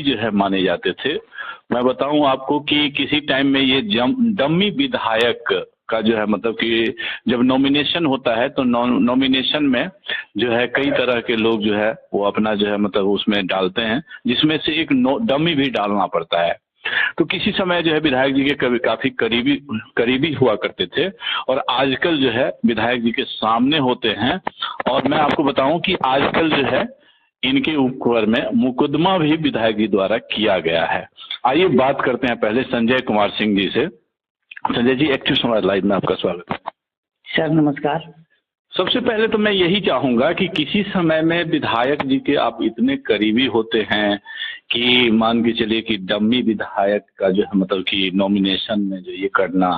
जो है माने जाते थे। मैं बताऊं आपको कि किसी टाइम में ये डम्मी विधायक का जो है मतलब कि जब नॉमिनेशन होता है तो नॉमिनेशन में जो है कई तरह के लोग जो है वो अपना जो है मतलब उसमें डालते हैं, जिसमें से एक डम्मी भी डालना पड़ता है। तो किसी समय जो है विधायक जी के काफी करीबी हुआ करते थे और आजकल जो है विधायक जी के सामने होते हैं। और मैं आपको बताऊं कि आजकल जो है इनके ऊपर में मुकदमा भी विधायक जी द्वारा किया गया है। आइए बात करते हैं पहले संजय कुमार सिंह जी से। संजय जी, एक्टिव समाज लाइव में आपका स्वागत है। सर नमस्कार। सबसे पहले तो मैं यही चाहूंगा कि किसी समय में विधायक जी के आप इतने करीबी होते हैं कि मान के चलिए कि डम्मी विधायक का जो है मतलब कि नॉमिनेशन में जो ये करना,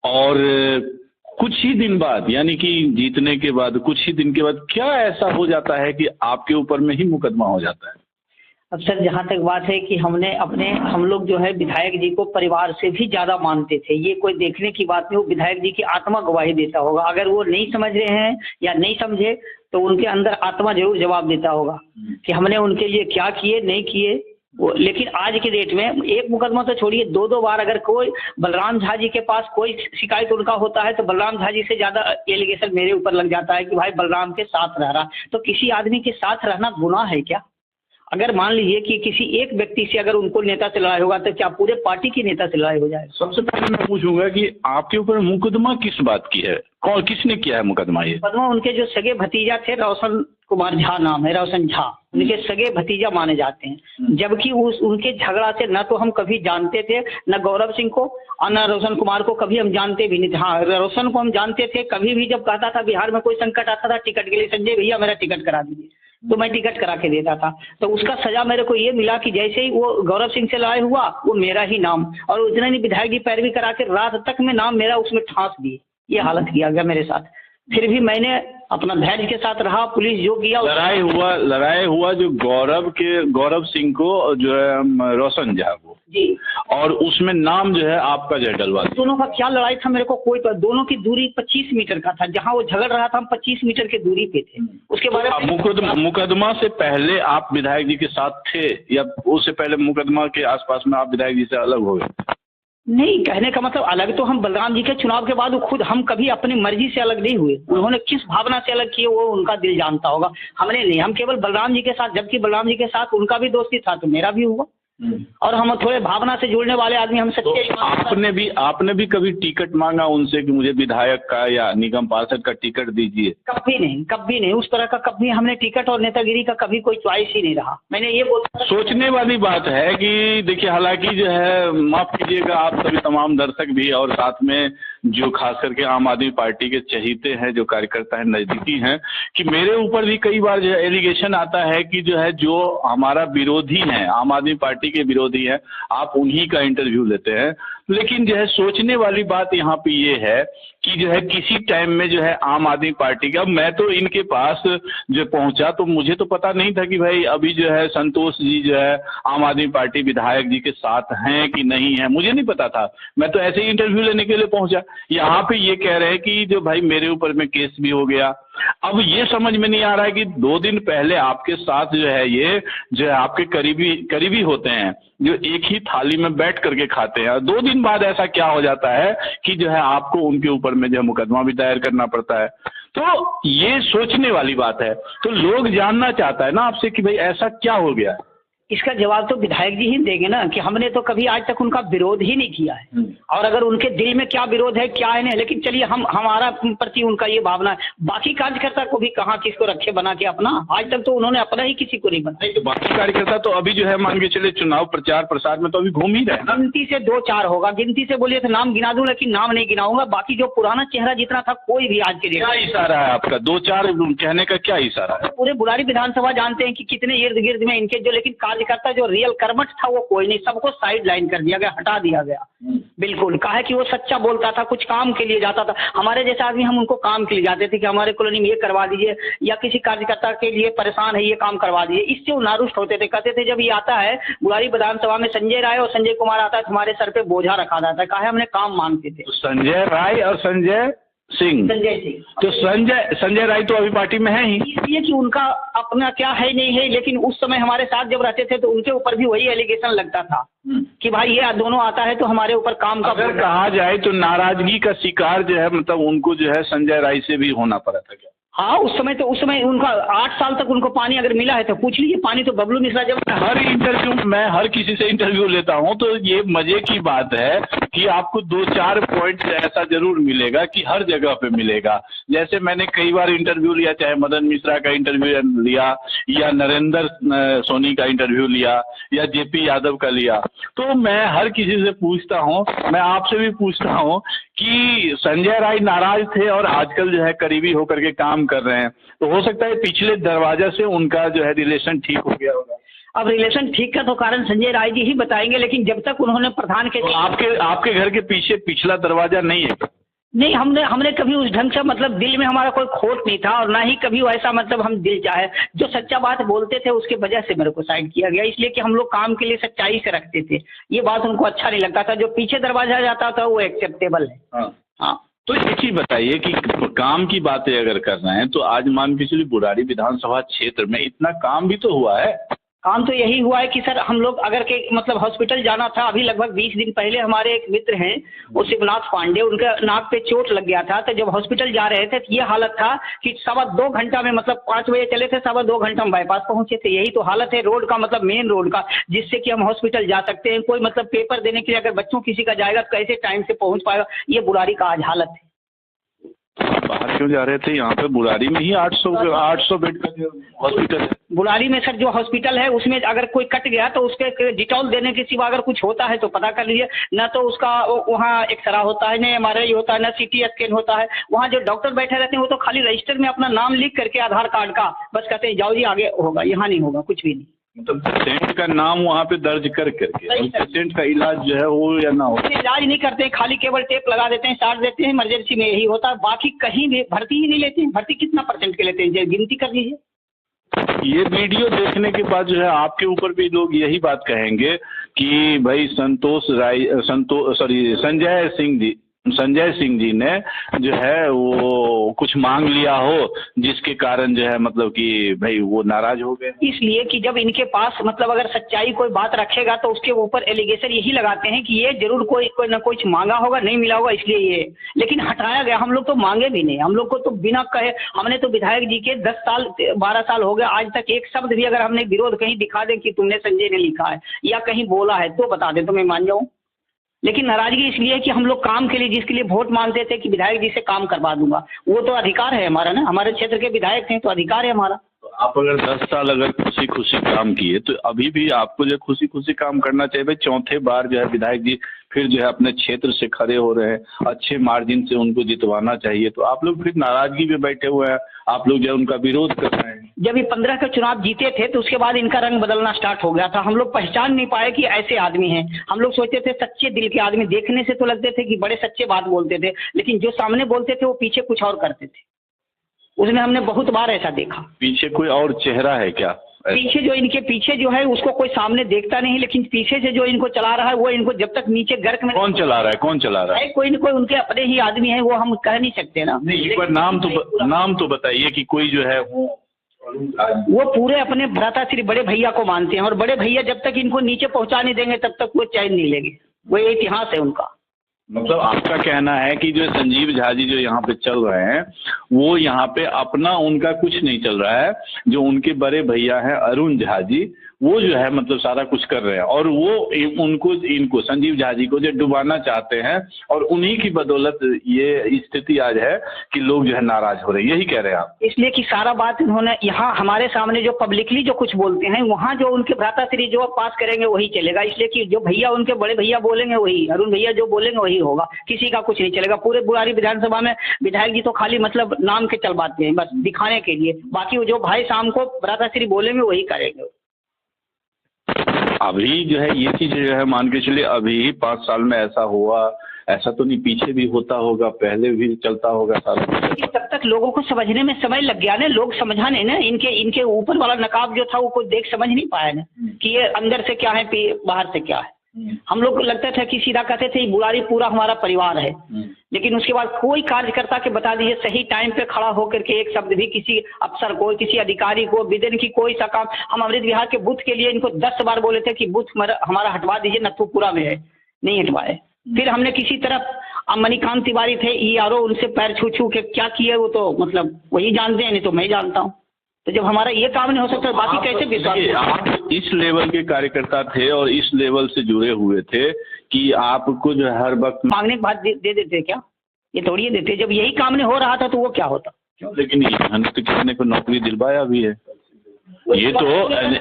और कुछ ही दिन बाद यानी कि जीतने के बाद कुछ ही दिन के बाद क्या ऐसा हो जाता है कि आपके ऊपर में ही मुकदमा हो जाता है? अब सर जहाँ तक बात है कि हम लोग जो है विधायक जी को परिवार से भी ज्यादा मानते थे। ये कोई देखने की बात नहीं, वो विधायक जी की आत्मा गवाही देता होगा। अगर वो नहीं समझ रहे हैं या नहीं समझे तो उनके अंदर आत्मा जरूर जवाब देता होगा कि हमने उनके लिए क्या किए नहीं किए। लेकिन आज की डेट में एक मुकदमा तो छोड़िए, दो बार अगर कोई बलराम झा जी के पास कोई शिकायत उनका होता है तो बलराम झा जी से ज्यादा एलिगेशन मेरे ऊपर लग जाता है कि भाई बलराम के साथ रह रहा। तो किसी आदमी के साथ रहना गुनाह है क्या? अगर मान लीजिए कि किसी एक व्यक्ति से अगर उनको नेता से लड़ाई होगा तो क्या पूरे पार्टी की नेता से लड़ाई हो जाए? सबसे पहले मैं पूछूंगा कि आपके ऊपर मुकदमा किस बात की है, कौन किसने किया है मुकदमा? ये मुकदमा उनके जो सगे भतीजा थे, रोशन कुमार झा नाम है, रोशन झा, उनके सगे भतीजा माने जाते हैं। जबकि उनके झगड़ा से न तो हम कभी जानते थे न गौरव सिंह को और न रोशन कुमार को कभी हम जानते भी नहीं थे। हाँ, रोशन को हम जानते थे, कभी भी जब कहता था बिहार में कोई संकट आता था टिकट के लिए, संजय भैया मेरा टिकट करा दीजिए, तो मैं टिकट करा के देता था। तो उसका सजा मेरे को ये मिला कि जैसे ही वो गौरव सिंह से लड़ाई हुआ वो मेरा ही नाम, और उतने नहीं विधायक जी पैरवी करा के रात तक में नाम मेरा उसमें ठांस दिए। ये हालत किया गया मेरे साथ। फिर भी मैंने अपना धैर्य के साथ रहा। पुलिस जो किया लड़ाई हुआ जो गौरव सिंह को जो है रोशन झा को जी, और उसमें नाम जो है आपका जो डलवा दिया। दोनों का क्या लड़ाई था मेरे को कोई तो, दोनों की दूरी 25 मीटर का था। जहां वो झगड़ रहा था हम 25 मीटर की दूरी पे थे। उसके बाद मुकदमा से पहले आप विधायक जी के साथ थे या उससे पहले मुकदमा के आसपास में आप विधायक जी से अलग हो गए? नहीं, कहने का मतलब अलग तो हम बलराम जी के चुनाव के बाद खुद हम कभी अपनी मर्जी से अलग नहीं हुए। उन्होंने किस भावना से अलग किए वो उनका दिल जानता होगा, हमने नहीं। हम केवल बलराम जी के साथ, जबकि बलराम जी के साथ उनका भी दोस्ती था तो मेरा भी हुआ। और हम थोड़े भावना से जुड़ने वाले आदमी, हम सच्चे। तो आपने भी कभी टिकट मांगा उनसे कि मुझे विधायक का या निगम पार्षद का टिकट दीजिए? कभी नहीं उस तरह का कभी हमने टिकट और नेतागिरी का कभी कोई च्वाइस ही नहीं रहा। मैंने ये बोला, सोचने वाली बात है कि देखिए, हालांकि जो है माफ कीजिएगा आप सभी तमाम दर्शक भी और साथ में जो खास करके आम आदमी पार्टी के चहीते हैं, जो कार्यकर्ता हैं, नजदीकी हैं, कि मेरे ऊपर भी कई बार जो है एलिगेशन आता है कि जो है जो हमारा विरोधी है, आम आदमी पार्टी के विरोधी है, आप उन्हीं का इंटरव्यू लेते हैं। लेकिन जो है सोचने वाली बात यहाँ पे ये है कि जो है किसी टाइम में जो है आम आदमी पार्टी का, मैं तो इनके पास जो पहुंचा तो मुझे तो पता नहीं था कि भाई अभी जो है संतोष जी जो है आम आदमी पार्टी विधायक जी के साथ हैं कि नहीं है, मुझे नहीं पता था। मैं तो ऐसे ही इंटरव्यू लेने के लिए पहुंचा। यहाँ पे ये कह रहे हैं कि जो भाई मेरे ऊपर में केस भी हो गया। अब ये समझ में नहीं आ रहा है कि 2 दिन पहले आपके साथ जो है ये जो है आपके करीबी होते हैं, जो एक ही थाली में बैठ करके खाते हैं, 2 दिन बाद ऐसा क्या हो जाता है कि जो है आपको उनके ऊपर में जो है मुकदमा भी दायर करना पड़ता है। तो ये सोचने वाली बात है। तो लोग जानना चाहता है ना आपसे कि भाई ऐसा क्या हो गया। इसका जवाब तो विधायक जी ही देंगे ना कि हमने तो कभी आज तक उनका विरोध ही नहीं किया है। और अगर उनके दिल में क्या विरोध है क्या है नहीं, लेकिन चलिए हमारा प्रति उनका ये भावना है। बाकी कार्यकर्ता को भी कहाँ किसको रखे बना के अपना, आज तक तो उन्होंने अपना ही किसी को नहीं बनाया। तो बाकी कार्यकर्ता तो अभी जो है मान के चले चुनाव प्रचार प्रसार में तो अभी घूम ही रहे हैं। गिनती से 2-4 होगा, गिनती से बोलिए तो नाम गिना दूं, लेकिन नाम नहीं गिनाऊंगा। बाकी जो पुराना चेहरा जितना था कोई भी आज के डेट। क्या इशारा है आपका? 2-4 कहने का क्या इशारा है? पूरे बुलारी विधानसभा जानते हैं कि कितने इर्द गिर्द में इनके जो, लेकिन कार्यकर्ता जो रियल कर्मठ था वो कोई नहीं, सबको साइड लाइन कर दिया गया, हटा दिया गया। बिल्कुल कहा कि वो सच्चा बोलता था, कुछ काम के लिए जाता था। हमारे जैसे आदमी हम उनको काम के लिए जाते थे कि हमारे कॉलोनी में ये करवा दीजिए, या किसी कार्यकर्ता के लिए परेशान है ये काम करवा दीजिए। इससे वो नारुष्ट होते थे, कहते थे जब ये आता है बुलारी विधानसभा में संजय राय और संजय कुमार आता है, तुम्हारे सर पे बोझा रखा जाता है। कहा हमने काम मांगते थे। संजय राय और संजय सिंह। तो संजय राय तो अभी पार्टी में है ही। इसलिए कि उनका अपना क्या है नहीं है, लेकिन उस समय हमारे साथ जब रहते थे तो उनके ऊपर भी वही एलिगेशन लगता था कि भाई ये दोनों आता है तो हमारे ऊपर काम का। अगर कहा जाए तो नाराजगी का शिकार जो है मतलब उनको जो है संजय राय से भी होना पड़ा था क्या? हाँ, उस समय उनका 8 साल तक उनको पानी अगर मिला है तो पूछ लीजिए, पानी तो बबलू मिश्रा जब हर इंटरव्यू मैं हर किसी से इंटरव्यू लेता हूँ तो ये मजे की बात है कि आपको 2-4 पॉइंट ऐसा जरूर मिलेगा कि हर जगह पे मिलेगा। जैसे मैंने कई बार इंटरव्यू लिया, चाहे मदन मिश्रा का इंटरव्यू लिया या नरेंद्र सोनी का इंटरव्यू लिया या जेपी यादव का लिया, तो मैं हर किसी से पूछता हूँ, मैं आपसे भी पूछता हूँ कि संजय राय नाराज थे और आजकल जो है करीबी होकर के काम कर रहे हैं, तो हो सकता है पिछले दरवाजा से उनका जो है रिलेशन ठीक हो गया होगा। अब रिलेशन ठीक का तो कारण संजय राय जी ही बताएंगे, लेकिन जब तक उन्होंने प्रधान के तो आपके घर के पीछे पिछला दरवाजा नहीं है? नहीं, हमने कभी उस ढंग से मतलब दिल में हमारा कोई खोट नहीं था और ना ही कभी वैसा मतलब हम दिल चाहे जो सच्चा बात बोलते थे उसके वजह से मेरे को साइड किया गया, इसलिए कि हम लोग काम के लिए सच्चाई से रखते थे। ये बात उनको अच्छा नहीं लगता था, जो पीछे दरवाजा जाता था वो एक्सेप्टेबल है। हाँ, तो एक चीज बताइए कि काम की बातें अगर कर रहे हैं तो आज मान के चलिए बुराड़ी विधानसभा क्षेत्र में इतना काम भी तो हुआ है। काम तो यही हुआ है कि सर हम लोग अगर के मतलब हॉस्पिटल जाना था, अभी लगभग 20 दिन पहले हमारे एक मित्र हैं वो शिवनाथ पांडे, उनका नाक पे चोट लग गया था, तो जब हॉस्पिटल जा रहे थे तो ये हालत था कि 2.25 घंटा में मतलब 5 बजे चले थे, 2.25 घंटा में बाईपास पहुंचे थे। यही तो हालत है रोड का, मतलब मेन रोड का, जिससे कि हम हॉस्पिटल जा सकते हैं। कोई मतलब पेपर देने के लिए अगर बच्चों किसी का जाएगा तो कैसे टाइम से पहुंच पाएगा, ये बुराड़ी का आज हालत है। बाहर क्यों जा रहे थे? यहाँ पे बुराड़ी में ही 800 बेड का हॉस्पिटल है। बुराड़ी में सर जो हॉस्पिटल है उसमें अगर कोई कट गया तो उसके डिटॉल देने के सिवा अगर कुछ होता है तो पता कर लीजिए, न तो उसका वहाँ एक्सरा होता है, न MRI होता है, न CT स्कैन होता है। वहाँ जो डॉक्टर बैठे रहते हैं वो तो खाली रजिस्टर में अपना नाम लिख करके आधार कार्ड का बस कहते हैं जाओ जी आगे होगा, यहाँ नहीं होगा कुछ भी नहीं। मतलब पेशेंट का नाम वहाँ पे दर्ज करके पेशेंट का इलाज जो है हो या ना हो, इलाज नहीं करते हैं, खाली केवल टेप लगा देते हैं, साट देते हैं, इमरजेंसी में यही होता है, बाकी कहीं भी भर्ती ही नहीं लेते हैं। भर्ती कितना % के लेते हैं गिनती कर लीजिए। ये वीडियो देखने के बाद जो है आपके ऊपर भी लोग यही बात कहेंगे कि भाई संजय सिंह जी ने जो है वो कुछ मांग लिया हो जिसके कारण जो है मतलब कि भाई वो नाराज हो गए। इसलिए कि जब इनके पास मतलब अगर सच्चाई कोई बात रखेगा तो उसके ऊपर एलिगेशन यही लगाते हैं कि ये जरूर कोई न कुछ मांगा होगा, नहीं मिला होगा इसलिए ये, लेकिन हटाया गया। हम लोग तो मांगे भी नहीं, हम लोग को तो बिना कहे, हमने तो विधायक जी के 10 साल 12 साल हो गए, आज तक एक शब्द भी अगर हमने विरोध कहीं दिखा दें कि तुमने संजय ने लिखा है या कहीं बोला है तो बता दें तो मैं मान जाऊँ। लेकिन नाराजगी इसलिए है कि हम लोग काम के लिए जिसके लिए वोट मांगते थे कि विधायक जी से काम करवा दूंगा, वो तो अधिकार है हमारा ना, हमारे क्षेत्र के विधायक हैं तो अधिकार है हमारा। तो आप अगर 10 साल अगर खुशी खुशी काम किए तो अभी भी आपको जो खुशी खुशी काम करना चाहिए। भाई चौथे बार जो है विधायक जी फिर जो है अपने क्षेत्र से खड़े हो रहे हैं, अच्छे मार्जिन से उनको जितवाना चाहिए, तो आप लोग फिर नाराजगी में बैठे हुए हैं, आप लोग जो है उनका विरोध कर रहे हैं। जब ये 15 के चुनाव जीते थे तो उसके बाद इनका रंग बदलना स्टार्ट हो गया था। हम लोग पहचान नहीं पाए कि ऐसे आदमी हैं। हम लोग सोचते थे सच्चे दिल के आदमी, देखने से तो लगते थे कि बड़े सच्चे बात बोलते थे, लेकिन जो सामने बोलते थे वो पीछे कुछ और करते थे। उसमें हमने बहुत बार ऐसा देखा। पीछे कोई और चेहरा है क्या? पीछे जो इनके पीछे जो है उसको कोई सामने देखता नहीं, लेकिन पीछे से जो इनको चला रहा है वो इनको जब तक नीचे गर्क में। कौन चला रहा है? कोई न कोई उनके अपने ही आदमी है, वो हम कह नहीं सकते ना। नहीं, एक बार नाम तो बताइए कि कोई जो है वो पूरे अपने भ्राताश्री बड़े भैया को मानते हैं और बड़े भैया जब तक इनको नीचे पहुंचा नहीं देंगे तब तक वो चैन नहीं लेंगे। वो इतिहास है उनका। मतलब आपका कहना है कि जो संजीव झा जी जो यहाँ पे चल रहे हैं वो यहाँ पे अपना उनका कुछ नहीं चल रहा है, जो उनके बड़े भैया हैं अरुण झा जी वो जो है मतलब सारा कुछ कर रहे हैं और वो इनको संजीव झा जी को जो डुबाना चाहते हैं और उन्हीं की बदौलत ये स्थिति आज है कि लोग जो है नाराज हो रहे हैं, यही कह रहे हैं आप? इसलिए कि सारा बात इन्होंने यहाँ हमारे सामने जो पब्लिकली जो कुछ बोलते हैं वहाँ जो उनके भ्राताश्री जो पास करेंगे वही चलेगा। इसलिए कि जो भैया उनके बड़े भैया बोलेंगे वही, अरुण भैया जो बोलेंगे वही होगा, किसी का कुछ नहीं चलेगा। पूरे बुराड़ी विधानसभा में विधायक जी तो खाली मतलब नाम के चलवाते हैं बस दिखाने के लिए, बाकी जो भाई शाम को भ्राताश्री बोलेंगे वही करेंगे। अभी जो है ये चीज जो है मान के चलिए अभी 5 साल में ऐसा हुआ, ऐसा तो नहीं पीछे भी होता होगा, पहले भी चलता होगा सारा। तब तक लोगों को समझने में समय लग गया ना, लोग समझा नहीं ना, इनके ऊपर वाला नकाब जो था वो कोई देख समझ नहीं पाया ना कि ये अंदर से क्या है बाहर से क्या है। हम लोग को लगता था कि सीधा कहते थे बुराड़ी पूरा हमारा परिवार है, लेकिन उसके बाद कोई कार्यकर्ता के बता दीजिए सही टाइम पे खड़ा होकर के एक शब्द भी किसी अफसर को, किसी अधिकारी को, विदिन की कोई सा काम, हम अमृत विहार के बूथ के लिए इनको 10 बार बोले थे कि बूथ हमारा हटवा दीजिए, नथुपुरा में है, नहीं हटवाए। फिर हमने किसी तरह मणिकांत तिवारी थे ERO, उनसे पैर छू छू के क्या किए वो तो मतलब वही जानते हैं, नहीं तो मैं जानता हूँ। तो जब हमारा ये काम नहीं हो सकता बाकी कैसे विश्वास? आप इस लेवल के कार्यकर्ता थे और इस लेवल से जुड़े हुए थे कि आपको जो हर वक्त मांगने के बाद दे देते क्या? ये थोड़ी देते, जब यही काम नहीं हो रहा था तो वो क्या होता? लेकिन यहाँ तो किसी ने को नौकरी दिलवाया भी है। ये तो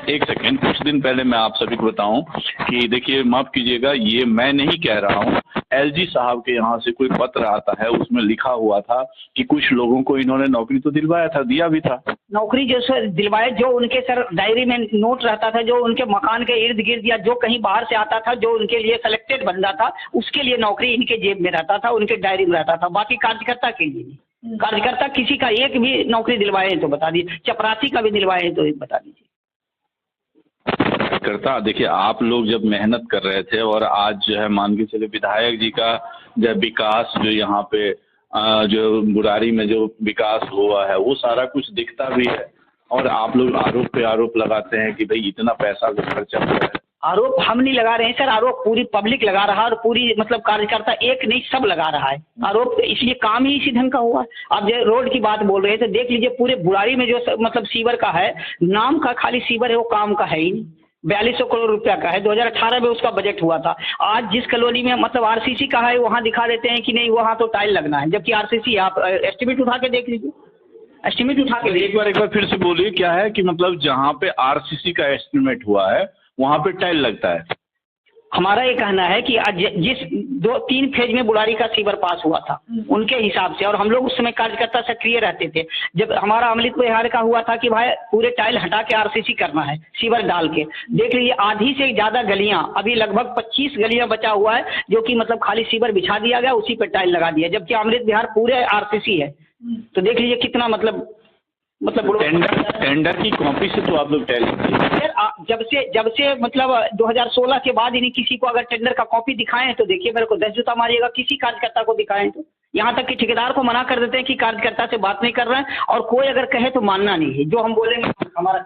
एक सेकेंड, कुछ दिन पहले मैं आप सभी को बताऊं कि देखिए, माफ कीजिएगा, ये मैं नहीं कह रहा हूं, LG साहब के यहाँ से कोई पत्र आता है, उसमें लिखा हुआ था कि कुछ लोगों को इन्होंने नौकरी तो दिलवाया था, दिया भी था नौकरी। जो सर दिलवाए, जो उनके सर डायरी में नोट रहता था, जो उनके मकान के इर्द गिर्द या जो कहीं बाहर से आता था, जो उनके लिए सेलेक्टेड बंदा था, उसके लिए नौकरी इनके जेब में रहता था, उनके डायरी में रहता था, बाकी कार्यकर्ता के लिए नहीं। कार्यकर्ता किसी का एक भी नौकरी दिलवाए तो बता दीजिए, चपरासी का भी दिलवाए तो बता दीजिए। करता देखिए, आप लोग जब मेहनत कर रहे थे और आज जो है मान के चले विधायक जी का जो विकास, जो यहाँ पे जो बुराड़ी में जो विकास हुआ है वो सारा कुछ दिखता भी है, और आप लोग आरोप पे आरोप लगाते हैं कि भाई इतना पैसा जो खर्चा हुआ है। आरोप हम नहीं लगा रहे हैं सर, आरोप पूरी पब्लिक लगा रहा है और पूरी मतलब कार्यकर्ता एक नहीं सब लगा रहा है आरोप, इसलिए काम ही इसी ढंग का हुआ। आप जो रोड की बात बोल रहे हैं तो देख लीजिए, पूरे बुराड़ी में जो मतलब सीवर का है, नाम का खाली सीवर है, वो काम का है ही नहीं। 4200 करोड़ रुपया का है, 2018 में उसका बजट हुआ था। आज जिस कॉलोनी में मतलब RCC का है, वहाँ दिखा देते हैं कि नहीं वहाँ तो टाइल लगना है, जबकि RCC आप एस्टिमेट उठा के देख लीजिए, एस्टिमेट उठा के एक बार फिर से बोलिए, क्या है कि मतलब जहाँ पे RCC का एस्टिमेट हुआ है वहाँ पे टाइल लगता है? हमारा ये कहना है कि आज जिस 2-3 फेज में बुराड़ी का सीवर पास हुआ था उनके हिसाब से, और हम लोग उस समय कार्यकर्ता सक्रिय रहते थे। जब हमारा अमृत विहार का हुआ था कि भाई पूरे टाइल हटा के RCC करना है, सीवर डाल के, देख लीजिए आधी से ज़्यादा गलियां, अभी लगभग 25 गलियां बचा हुआ है जो कि मतलब खाली सीवर बिछा दिया गया, उसी पे टाइल लगा दिया, जबकि अमृत विहार पूरे RCC है। तो देख लीजिए कितना मतलब टेंडर की कॉपी से तो आप लोग जब से मतलब 2016 के बाद इन्हीं किसी को अगर टेंडर का कॉपी दिखाएं तो देखिए मेरे को 10 जूता मारिएगा, किसी कार्यकर्ता को दिखाएं तो। यहाँ तक कि ठेकेदार को मना कर देते हैं कि कार्यकर्ता से बात नहीं कर रहे हैं, और कोई अगर कहे तो मानना नहीं है, जो हम बोलेंगे हमारा।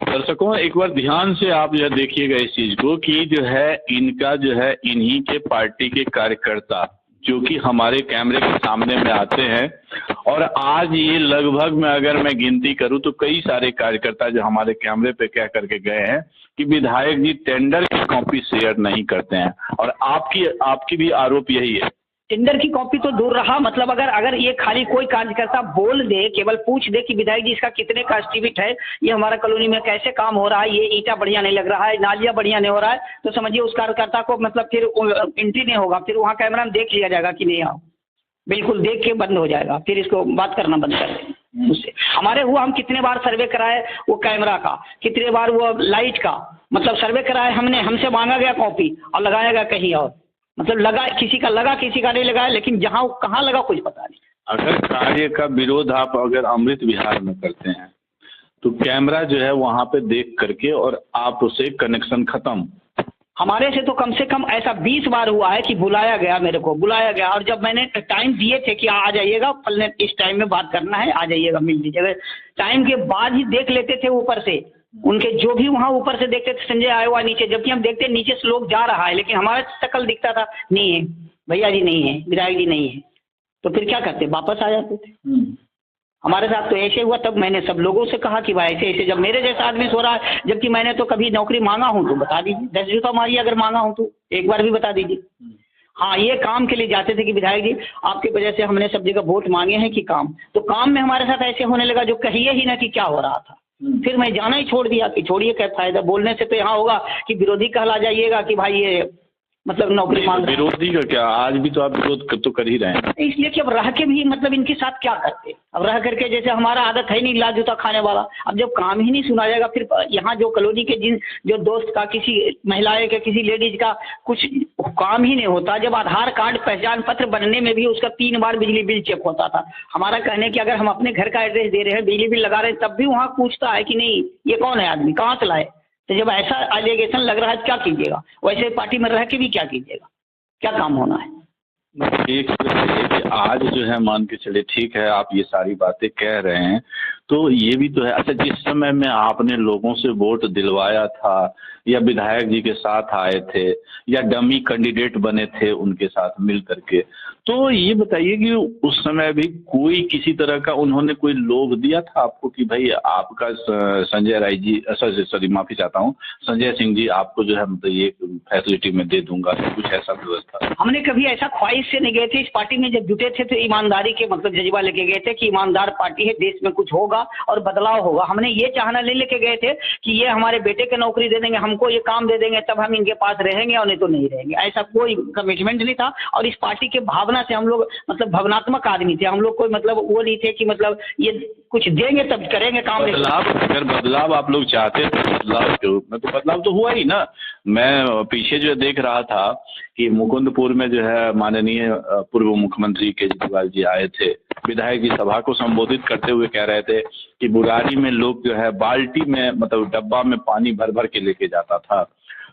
दर्शकों, एक बार ध्यान से आप यह देखिएगा इस चीज को कि जो है इनका जो है इन्हीं के पार्टी के कार्यकर्ता जो कि हमारे कैमरे के सामने में आते हैं, और आज ये लगभग मैं अगर मैं गिनती करूं तो कई सारे कार्यकर्ता जो हमारे कैमरे पे कह करके गए हैं कि विधायक जी टेंडर की कॉपी शेयर नहीं करते हैं, और आपकी भी आरोप यही है। टेंडर की कॉपी तो दूर रहा, मतलब अगर ये खाली कोई कार्यकर्ता बोल दे, केवल पूछ दे कि विधायक जी इसका कितने का एस्टिमेट है, ये हमारा कॉलोनी में कैसे काम हो रहा है, ये ईंटा बढ़िया नहीं लग रहा है, नालियाँ बढ़िया नहीं हो रहा है, तो समझिए उस कार्यकर्ता को मतलब फिर एंट्री नहीं होगा, फिर वहाँ कैमरा में देख लिया जाएगा कि नहीं आओ, बिल्कुल देख के बंद हो जाएगा, फिर इसको बात करना बंद कर देंगे उससे। हमारे हुआ, हम कितने बार सर्वे कराए वो कैमरा का, कितने बार वो लाइट का, मतलब सर्वे कराए हमने, हमसे मांगा गया कॉपी और लगाया गया कहीं और, मतलब लगा किसी का लगा किसी का नहीं लगाया, लेकिन जहाँ कहाँ लगा कुछ पता नहीं। अगर कार्य का विरोध आप अगर अमृत विहार में करते हैं तो कैमरा जो है वहाँ पे देख करके और आप उसे कनेक्शन खत्म। हमारे से तो कम से कम ऐसा 20 बार हुआ है कि बुलाया गया, मेरे को बुलाया गया, और जब मैंने टाइम दिए थे कि आ जाइएगा फलने इस टाइम में बात करना है, आ जाइएगा मिल लीजिएगा, टाइम के बाद ही देख लेते थे ऊपर से, उनके जो भी वहाँ ऊपर से देखते थे संजय आया हुआ नीचे, जबकि हम देखते नीचे से लोग जा रहा है, लेकिन हमारा शक्ल दिखता था नहीं है भैया जी, नहीं है विधायक जी नहीं है, तो फिर क्या करते, वापस आ जाते थे। हमारे साथ तो ऐसे हुआ, तब मैंने सब लोगों से कहा कि भाई ऐसे ऐसे, जब मेरे जैसा आदमी सो रहा है, जबकि मैंने तो कभी नौकरी मांगा हूँ तो बता दीजिए, 10 जूता मारिए अगर मांगा हूँ तो एक बार भी बता दीजिए। हाँ, ये काम के लिए जाते थे कि विधायक जी आपकी वजह से हमने सब जगह वोट मांगे हैं कि काम, तो काम में हमारे साथ ऐसे होने लगा जो कहिए ही ना कि क्या हो रहा था। फिर मैं जाना ही छोड़ दिया कि छोड़िए क्या फायदा, बोलने से तो यहाँ होगा कि विरोधी कहला जाइएगा कि भाई ये मतलब नौकरी मांग, विरोधी का क्या, आज भी तो आप विरोध तो कर ही रहे हैं, इसलिए कि अब रह के भी मतलब इनके साथ क्या करते, अब रह करके जैसे हमारा आदत है नहीं लाल जूता खाने वाला, अब जब काम ही नहीं सुना जाएगा, फिर यहाँ जो कॉलोनी के जो दोस्त का, किसी महिलाएं का, किसी लेडीज का कुछ काम ही नहीं होता, जब आधार कार्ड पहचान पत्र बनने में भी उसका 3 बार बिजली बिल चेक होता था। हमारा कहने की अगर हम अपने घर का एड्रेस दे रहे हैं, बिजली बिल लगा रहे हैं, तब भी वहाँ पूछता है कि नहीं ये कौन है आदमी, कहाँ से लाए, तो जब ऐसा एलिगेशन लग रहा है क्या कीजिएगा? वैसे पार्टी में रह के भी क्या कीजिएगा? क्या काम होना है? एक तो है कि आज जो है मान के चले, ठीक है आप ये सारी बातें कह रहे हैं, तो ये भी तो है। अच्छा, जिस समय में आपने लोगों से वोट दिलवाया था या विधायक जी के साथ आए थे या डमी कैंडिडेट बने थे उनके साथ मिल करके, तो ये बताइए कि उस समय भी कोई किसी तरह का उन्होंने कोई लोभ दिया था आपको कि भाई आपका संजय राय जी, सॉरी माफी चाहता हूँ, संजय सिंह जी आपको जो है मतलब ये फैसिलिटी में दे दूंगा, कुछ ऐसा व्यवस्था? हमने कभी ऐसा ख्वाहिश से नहीं गए थे। इस पार्टी में जब जुटे थे तो ईमानदारी के मतलब जज्बा लेके गए थे कि ईमानदार पार्टी है, देश में कुछ होगा और बदलाव होगा। हमने ये चाहना नहीं लेके गए थे कि ये हमारे बेटे के नौकरी दे देंगे, हमको ये काम दे देंगे तब हम इनके पास रहेंगे और नहीं तो नहीं रहेंगे। ऐसा कोई कमिटमेंट नहीं था। और इस पार्टी के भावना से हम लोग मतलब भावनात्मक आदमी थे। हम लोग कोई मतलब वो नहीं थे कि मतलब ये कुछ देंगे तब करेंगे काम। अगर बदलाव आप लोग चाहते थे बदलाव के रूप में, तो बदलाव तो हुआ ही ना। मैं पीछे जो देख रहा था कि मुकुंदपुर में जो है माननीय पूर्व मुख्यमंत्री केजरीवाल जी आए थे, विधायक जी सभा को संबोधित करते हुए कह रहे थे कि बुरारी में लोग जो है बाल्टी में मतलब डब्बा में पानी भर भर के लेके जाता था,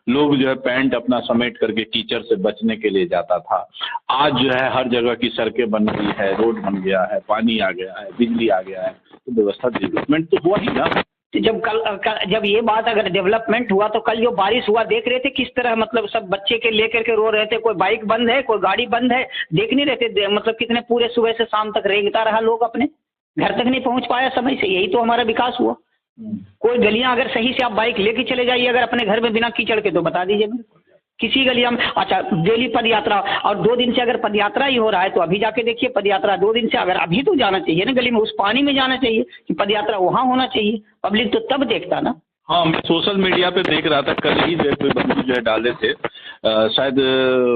लोग जो है पैंट अपना समेट करके कीचड़ से बचने के लिए जाता था। आज जो है हर जगह की सड़कें बन गई है, रोड बन गया है, पानी आ गया है, बिजली आ गया है, तो व्यवस्था डेवलपमेंट तो हुआ ही ना। तो जब ये बात अगर डेवलपमेंट हुआ तो कल जो बारिश हुआ देख रहे थे किस तरह मतलब सब बच्चे के लेकर के रो रहे थे, कोई बाइक बंद है, कोई गाड़ी बंद है, देख नहीं रहे थे मतलब कितने पूरे सुबह से शाम तक रेंगता रहा लोग, अपने घर तक नहीं पहुंच पाया समय से। यही तो हमारा विकास हुआ। कोई गलियां अगर सही से आप बाइक लेके चले जाइए अगर अपने घर में बिना कीचड़ के, तो बता दीजिए मेरे को किसी गलियां में। अच्छा, डेली पदयात्रा, और 2 दिन से अगर पदयात्रा ही हो रहा है तो अभी जाके देखिए पदयात्रा 2 दिन से, अगर अभी तो जाना चाहिए ना गली में, उस पानी में जाना चाहिए कि पदयात्रा वहाँ होना चाहिए, पब्लिक तो तब देखता ना। हाँ, मैं सोशल मीडिया पे देख रहा था, कल ही जो कोई बंधु जो है डाले थे, शायद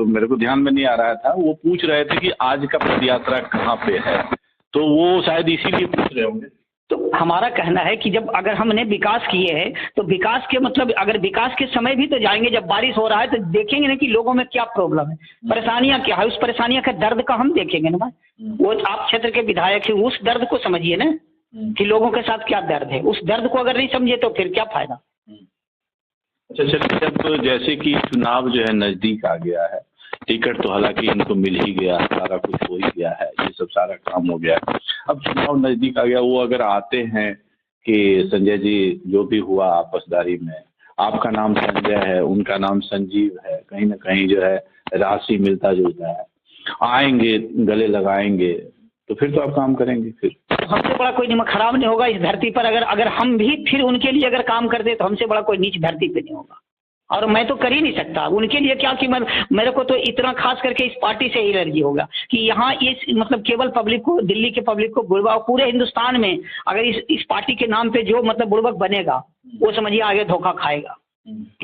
मेरे को ध्यान में नहीं आ रहा था, वो पूछ रहे थे कि आज का पदयात्रा कहाँ पे है, तो वो शायद इसीलिए पूछ रहे होंगे। तो हमारा कहना है कि जब अगर हमने विकास किए हैं तो विकास के मतलब अगर विकास के समय भी तो जाएंगे, जब बारिश हो रहा है तो देखेंगे ना कि लोगों में क्या प्रॉब्लम है, परेशानियां क्या है, उस परेशानियां का दर्द का हम देखेंगे ना भाई। वो आप क्षेत्र के विधायक हैं, उस दर्द को समझिए ना कि लोगों के साथ क्या दर्द है। उस दर्द को अगर नहीं समझे तो फिर क्या फायदा। अच्छा, जब जैसे कि चुनाव जो है नजदीक आ गया है, टिकट तो हालांकि इनको मिल ही गया, सारा कुछ हो ही गया है, ये सब सारा काम हो गया है, अब चुनाव नजदीक आ गया, वो अगर आते हैं कि संजय जी जो भी हुआ आपसदारी में, आपका नाम संजय है, उनका नाम संजीव है, कहीं ना कहीं जो है राशि मिलता जुलता है, आएंगे गले लगाएंगे, तो फिर तो आप काम करेंगे। फिर हमसे बड़ा कोई निमक खराब नहीं होगा इस धरती पर। अगर हम भी फिर उनके लिए अगर काम करते तो हमसे बड़ा कोई नीच धरती पे नहीं होगा। और मैं तो कर ही नहीं सकता उनके लिए क्या कि मेरे को तो इतना खास करके इस पार्टी से एलर्जी होगा कि यहाँ इस मतलब केवल पब्लिक को, दिल्ली के पब्लिक को बुड़बक, पूरे हिंदुस्तान में अगर इस पार्टी के नाम पे जो मतलब बुड़बक बनेगा वो समझिए आगे धोखा खाएगा।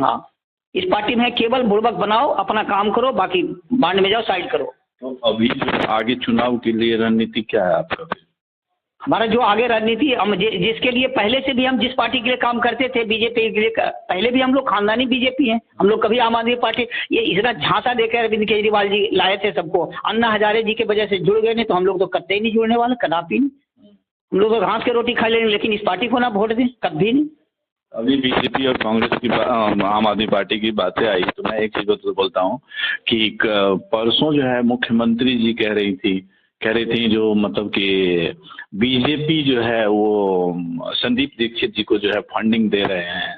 हाँ, इस पार्टी में केवल बुड़बक बनाओ, अपना काम करो, बाकी बांड में जाओ, साइड करो। तो अभी जो आगे चुनाव के लिए रणनीति क्या है आपका? हमारा जो आगे रणनीति, हम जिसके लिए पहले से भी हम जिस पार्टी के लिए काम करते थे, बीजेपी के लिए, पहले भी हम लोग खानदानी बीजेपी हैं, हम लोग कभी आम आदमी पार्टी, ये इतना झांसा देकर अरविंद केजरीवाल जी लाए थे सबको, अन्ना हजारे जी के वजह से जुड़ गए, नहीं तो हम लोग तो कतई ही नहीं जुड़ने वाले, कदापि नहीं। हम लोग तो घास के रोटी खा लेंगे, लेकिन इस पार्टी को ना वोट दें, कभी नहीं। अभी बीजेपी और कांग्रेस की आम आदमी पार्टी की बातें आई तो मैं एक चीज तो बोलता हूँ कि परसों जो है मुख्यमंत्री जी कह रही थी जो मतलब कि बीजेपी जो है वो संदीप दीक्षित जी को जो है फंडिंग दे रहे हैं,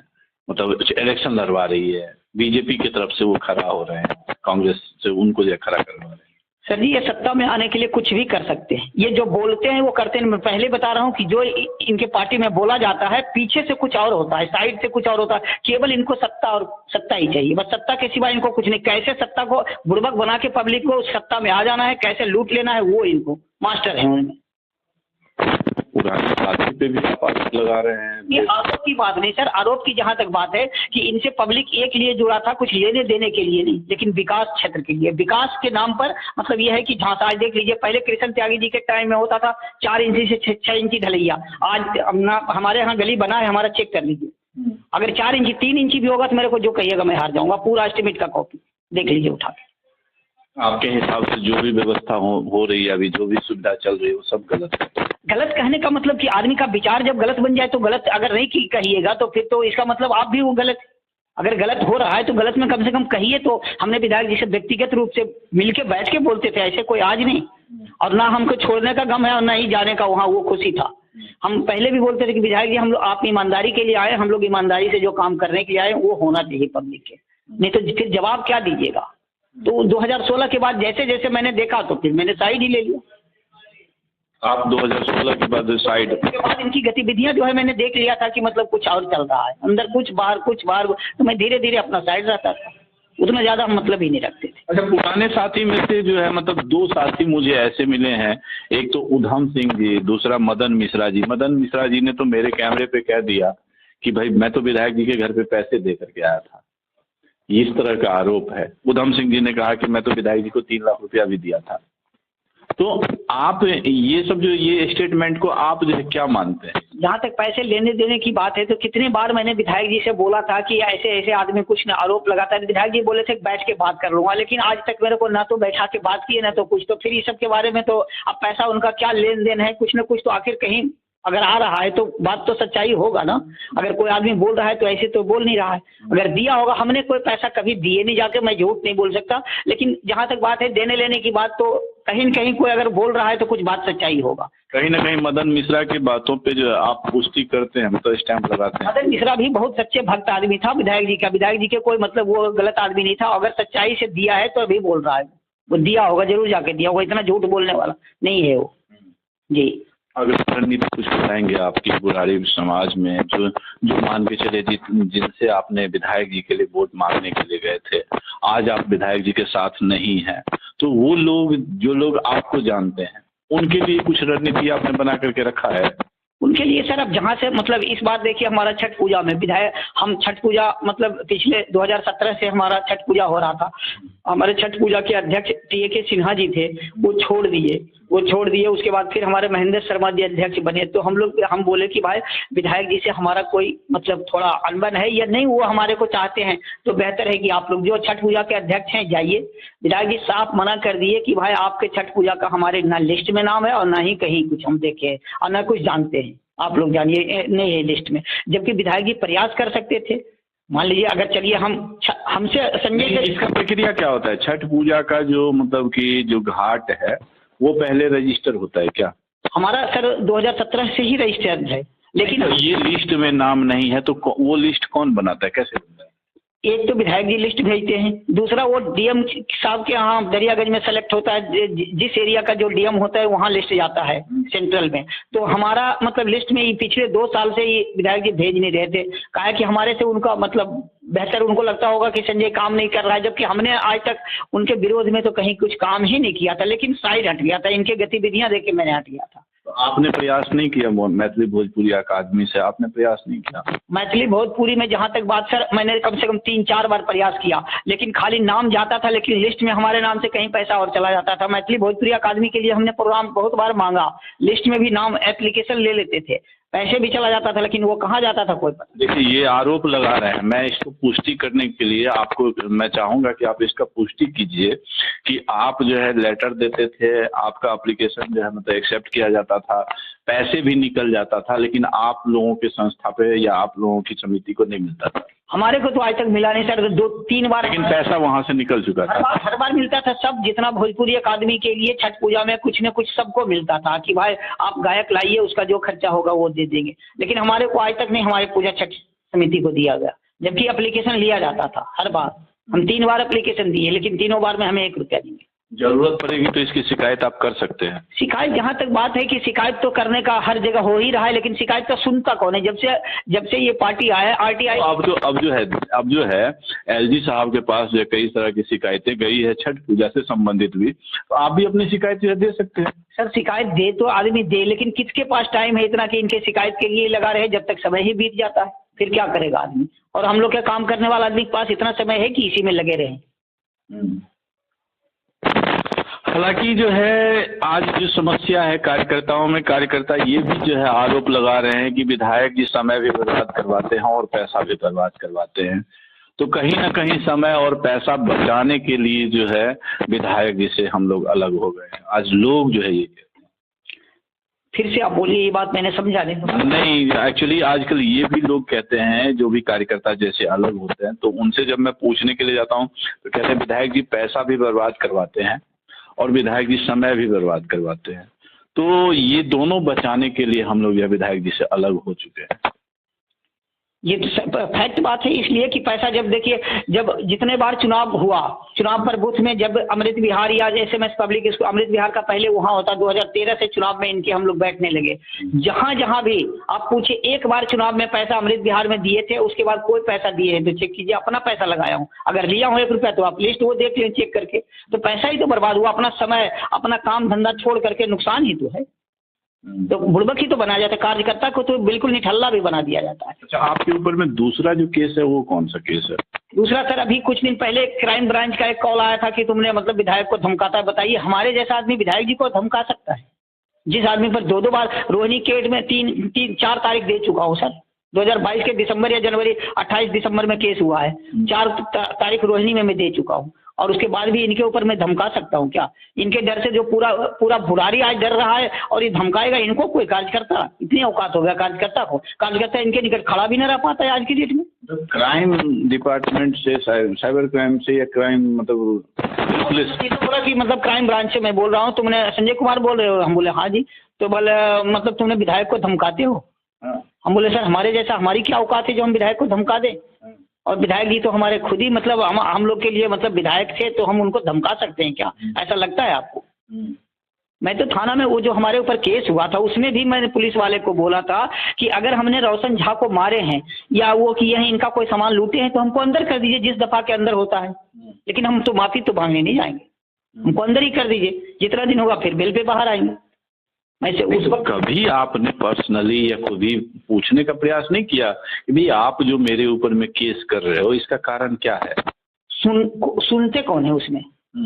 मतलब इलेक्शन लड़वा रही है, बीजेपी की तरफ से वो खड़ा हो रहे हैं, कांग्रेस से उनको जो खड़ा करवा रहे हैं। सर जी, ये सत्ता में आने के लिए कुछ भी कर सकते हैं, ये जो बोलते हैं वो करते हैं। मैं पहले बता रहा हूँ कि जो इनके पार्टी में बोला जाता है पीछे से कुछ और होता है, साइड से कुछ और होता है, केवल इनको सत्ता और सत्ता ही चाहिए, बस सत्ता के सिवा इनको कुछ नहीं। कैसे सत्ता को बुड़बक बना के पब्लिक को सत्ता में आ जाना है, कैसे लूट लेना है, वो इनको मास्टर है उनमें। पुरानी पार्टी पे भी आप आरोप लगा रहे हैं। ये आरोप की बात नहीं सर, आरोप की जहां तक बात है कि इनसे पब्लिक एक लिए जुड़ा था, कुछ लेने देने के लिए नहीं, लेकिन विकास क्षेत्र के लिए, विकास के नाम पर मतलब ये है कि झांसा। आज देख लीजिए, पहले कृष्ण त्यागी जी के टाइम में होता था 4 इंची से 6 इंची ढलैया, आज हमारे यहाँ गली बना है, हमारा चेक कर लीजिए, अगर 4 इंची 3 इंची भी होगा तो मेरे को जो कहिएगा मैं हार जाऊंगा, पूरा एस्टिमेट का कॉपी देख लीजिए उठा के। आपके हिसाब से जो भी व्यवस्था हो रही है अभी, जो भी सुविधा चल रही है, वो सब गलत है? गलत कहने का मतलब कि आदमी का विचार जब गलत बन जाए तो गलत अगर नहीं कहिएगा तो फिर तो इसका मतलब आप भी वो गलत, अगर गलत हो रहा है तो गलत में कम से कम कहिए। तो हमने विधायक जी से व्यक्तिगत रूप से मिलके बैठ के बोलते थे, ऐसे कोई आज नहीं, और ना हमको छोड़ने का गम है और ना ही जाने का वहाँ वो खुशी था। हम पहले भी बोलते थे कि विधायक जी हम लोग आप ईमानदारी के लिए आए, हम लोग ईमानदारी से जो काम करने के लिए आए वो होना चाहिए पब्लिक के, नहीं तो फिर जवाब क्या दीजिएगा। तो 2016 के बाद जैसे जैसे मैंने देखा तो फिर मैंने साइड ही ले लिया। आप 2016 के बाद साइड के बाद इनकी गतिविधियां जो है मैंने देख लिया था कि मतलब कुछ और चल रहा है, अंदर कुछ बाहर, तो मैं धीरे धीरे अपना साइड रहता था, उतना ज़्यादा मतलब ही नहीं रखते थे। अच्छा, पुराने साथी में से जो है मतलब 2 साथी मुझे ऐसे मिले हैं, एक तो उधम सिंह जी, दूसरा मदन मिश्रा जी। मदन मिश्रा जी ने तो मेरे कैमरे पे कह दिया कि भाई मैं तो विधायक जी के घर पे पैसे दे करके आया था, इस तरह का आरोप है। उधम सिंह जी ने कहा कि मैं तो विधायक जी को 3 लाख रुपया भी दिया था। तो आप ये सब जो ये स्टेटमेंट को आप जो है क्या मानते हैं? जहाँ तक पैसे लेने देने की बात है तो कितने बार मैंने विधायक जी से बोला था कि ऐसे ऐसे आदमी कुछ न आरोप लगाता है, विधायक जी बोले थे बैठ के बात कर लूंगा, लेकिन आज तक मेरे को ना तो बैठा के बात की है ना तो कुछ। तो फिर इस सब के बारे में तो अब पैसा उनका क्या लेन देन है, कुछ न कुछ तो आखिर कहीं अगर आ रहा है तो बात तो सच्चाई होगा ना। अगर कोई आदमी बोल रहा है तो ऐसे तो बोल नहीं रहा है, अगर दिया होगा, हमने कोई पैसा कभी दिए नहीं जाके, मैं झूठ नहीं बोल सकता। लेकिन जहाँ तक बात है देने लेने की बात, तो कहीं न कहीं कोई अगर बोल रहा है तो कुछ बात सच्चाई होगा। कहीं ना कहीं मदन मिश्रा की बातों पे जो आप पुष्टि करते हैं, मतलब स्टैंप लगाते हैं। मदन मिश्रा भी बहुत सच्चे भक्त आदमी था विधायक जी का, विधायक जी के कोई मतलब वो गलत आदमी नहीं था। अगर सच्चाई से दिया है तो अभी बोल रहा है, वो दिया होगा, जरूर जाके दिया होगा, इतना झूठ बोलने वाला नहीं है वो जी। अगर रणनीति कुछ बताएंगे आपकी बुराड़ी समाज में, जो मान के चले जिनसे आपने विधायक जी के लिए वोट मांगने के लिए गए थे, आज आप विधायक जी के साथ नहीं हैं, तो वो लोग जो लोग आपको जानते हैं उनके लिए कुछ रणनीति आपने बना करके रखा है? उनके लिए सर अब जहाँ से मतलब इस बार देखिए हमारा छठ पूजा में विधायक, हम छठ पूजा मतलब पिछले 2017 से हमारा छठ पूजा हो रहा था। हमारे छठ पूजा के अध्यक्ष टीए सिन्हा जी थे, वो छोड़ दिए। उसके बाद फिर हमारे महेंद्र शर्मा जी अध्यक्ष बने। तो हम बोले कि भाई विधायक जी से हमारा कोई मतलब थोड़ा अनबन है या नहीं, वो हमारे को चाहते हैं तो बेहतर है कि आप लोग जो छठ पूजा के अध्यक्ष हैं जाइए। विधायक जी साफ मना कर दिए कि भाई आपके छठ पूजा का हमारे ना लिस्ट में नाम है और ना ही कहीं कुछ हम देखे और ना कुछ जानते हैं, आप लोग जानिए नहीं है लिस्ट में। जबकि विधायक जी प्रयास कर सकते थे, मान लीजिए अगर चलिए हमसे संजय, इसका प्रक्रिया क्या होता है? छठ पूजा का जो मतलब कि जो घाट है वो पहले रजिस्टर होता है क्या? हमारा सर 2017 से ही रजिस्टर्ड है, लेकिन तो ये लिस्ट में नाम नहीं है तो वो लिस्ट कौन बनाता है, कैसे बनता है? एक तो विधायक जी लिस्ट भेजते हैं, दूसरा वो डीएम साहब के यहाँ दरियागंज में सेलेक्ट होता है, जिस एरिया का जो डीएम होता है वहाँ लिस्ट जाता है सेंट्रल में। तो हमारा मतलब लिस्ट में पिछले 2 साल से ही विधायक जी भेज नहीं रहे थे, कहा कि हमारे से उनका मतलब बेहतर उनको लगता होगा कि संजय काम नहीं कर रहा है, जबकि हमने आज तक उनके विरोध में तो कहीं कुछ काम ही नहीं किया था, लेकिन साइड हट गया था, इनके गतिविधियां देख के मैंने हट गया था। तो आपने प्रयास नहीं किया मैथिली भोजपुरी अकादमी से, आपने प्रयास नहीं किया? मैथिली भोजपुरी में जहाँ तक बात सर, मैंने कम से कम 3-4 बार प्रयास किया, लेकिन खाली नाम जाता था, लेकिन लिस्ट में हमारे नाम से कहीं पैसा और चला जाता था। मैथिली भोजपुरी अकादमी के लिए हमने प्रोग्राम बहुत बार मांगा, लिस्ट में भी नाम एप्लीकेशन ले लेते थे, पैसे भी चला जाता था, लेकिन वो कहाँ जाता था कोई पता। देखिए ये आरोप लगा रहे हैं, मैं इसको पुष्टि करने के लिए आपको मैं चाहूंगा कि आप इसका पुष्टि कीजिए कि आप जो है लेटर देते थे, आपका एप्लीकेशन जो है मतलब एक्सेप्ट किया जाता था, पैसे भी निकल जाता था, लेकिन आप लोगों के संस्था पे या आप लोगों की समिति को नहीं मिलता था। हमारे को तो आज तक मिला नहीं सर, 2-3 बार, लेकिन पैसा वहां से निकल चुका था। हर बार मिलता था, सब जितना भोजपुरी अकादमी के लिए छठ पूजा में कुछ न कुछ सबको मिलता था कि भाई आप गायक लाइए, उसका जो खर्चा होगा वो दे देंगे, लेकिन हमारे को आज तक नहीं हमारे पूजा छठ समिति को दिया गया, जबकि एप्लीकेशन लिया जाता था हर बार। हम 3 बार एप्लीकेशन दिए, लेकिन तीनों बार में हमें 1 रुपया देंगे। जरूरत पड़ेगी तो इसकी शिकायत आप कर सकते हैं। शिकायत जहाँ तक बात है कि शिकायत तो करने का हर जगह हो ही रहा है, लेकिन शिकायत तो सुनता कौन है? जब से ये पार्टी आया आरटीआई, अब जो है एलजी साहब के पास जो कई तरह की शिकायतें गई है छठ पूजा से संबंधित भी, तो आप भी अपनी शिकायत दे सकते हैं। सर शिकायत दे तो आदमी दे, लेकिन किसके पास टाइम है इतना कि इनके शिकायत के लिए लगा रहे, जब तक समय ही बीत जाता है फिर क्या करेगा आदमी। और हम लोग के काम करने वाला आदमी के पास इतना समय है कि इसी में लगे रहें। हालांकि जो है आज जो समस्या है कार्यकर्ताओं में, कार्यकर्ता ये भी जो है आरोप लगा रहे हैं कि विधायक जी समय भी बर्बाद करवाते हैं और पैसा भी बर्बाद करवाते हैं। तो कहीं ना कहीं समय और पैसा बचाने के लिए जो है विधायक जी से हम लोग अलग हो गए हैं। आज लोग जो है ये फिर से आप बोलिए, ये बात मैंने समझा नहीं, एक्चुअली आजकल ये भी लोग कहते हैं, जो भी कार्यकर्ता जैसे अलग होते हैं, तो उनसे जब मैं पूछने के लिए जाता हूँ तो कहते हैं विधायक जी पैसा भी बर्बाद करवाते हैं और विधायक जी समय भी बर्बाद करवाते हैं। तो ये दोनों बचाने के लिए हम लोग यह विधायक जी से अलग हो चुके हैं। ये तो फैक्ट बात है, इसलिए कि पैसा जब देखिए, जब जितने बार चुनाव हुआ, चुनाव पर बूथ में जब अमृत विहार या SMS पब्लिक स्कूल, अमृत विहार का पहले वहाँ होता, 2013 से चुनाव में इनके हम लोग बैठने लगे। जहाँ जहाँ भी आप पूछे, एक बार चुनाव में पैसा अमृत विहार में दिए थे, उसके बाद कोई पैसा दिए हैं तो चेक कीजिए, अपना पैसा लगाया हूँ, अगर लिया हूँ 1 रुपया तो आप लिस्ट वो देख लें चेक करके। तो पैसा ही तो बर्बाद हुआ, अपना समय अपना काम धंधा छोड़ करके, नुकसान ही तो है। तो बुड़बक ही तो बनाया जाता है, कार्यकर्ता को तो बिल्कुल निठल्ला भी बना दिया जाता है। अच्छा, आपके ऊपर में दूसरा जो केस है वो कौन सा केस है? दूसरा सर, अभी कुछ दिन पहले क्राइम ब्रांच का एक कॉल आया था कि तुमने मतलब विधायक को धमकाता है। बताइए, हमारे जैसा आदमी विधायक जी को धमका सकता है? जिस आदमी पर 2-2 बार रोहिणी केट में 3-4 तारीख दे चुका हूँ सर, 2022 के दिसंबर या जनवरी 28 दिसंबर में केस हुआ है, 4 तारीख रोहिणी में मैं दे चुका हूँ, और उसके बाद भी इनके ऊपर मैं धमका सकता हूँ क्या? इनके डर से जो पूरा भुरारी आज डर रहा है और ये धमकाएगा इनको कोई कार्यकर्ता? इतनी औकात हो गया कार्यकर्ता को, कार्यकर्ता इनके निकट खड़ा भी नहीं रह पाता है आज की डेट में। क्राइम डिपार्टमेंट से, साइबर क्राइम से, या क्राइम मतलब पुलिस? ये तो बोला कि मतलब क्राइम ब्रांच से मैं बोल रहा हूँ, तुमने संजय कुमार बोल रहे हो? हम बोले हाँ जी। तो बोले मतलब तुमने विधायक को धमकाते हो? हम बोले सर, हमारे जैसा, हमारी क्या औकात है जो हम विधायक को धमका दें? और विधायक जी तो हमारे खुद ही मतलब हम लोग के लिए मतलब विधायक थे, तो हम उनको धमका सकते हैं क्या? ऐसा लगता है आपको? मैं तो थाना में वो जो हमारे ऊपर केस हुआ था उसमें भी मैंने पुलिस वाले को बोला था कि अगर हमने रोशन झा को मारे हैं या वो किए हैं, इनका कोई सामान लूटे हैं, तो हमको अंदर कर दीजिए जिस दफा के अंदर होता है, लेकिन हम तो माफी तो मांगने नहीं जाएंगे, हमको अंदर ही कर दीजिए, जितना दिन होगा फिर बेल पे बाहर आएंगे। ऐसे उस वक्त कभी आपने पर्सनली या खुद ही पूछने का प्रयास नहीं किया कि भाई आप जो मेरे ऊपर में केस कर रहे हो इसका कारण क्या है? सुनते कौन है उसमें?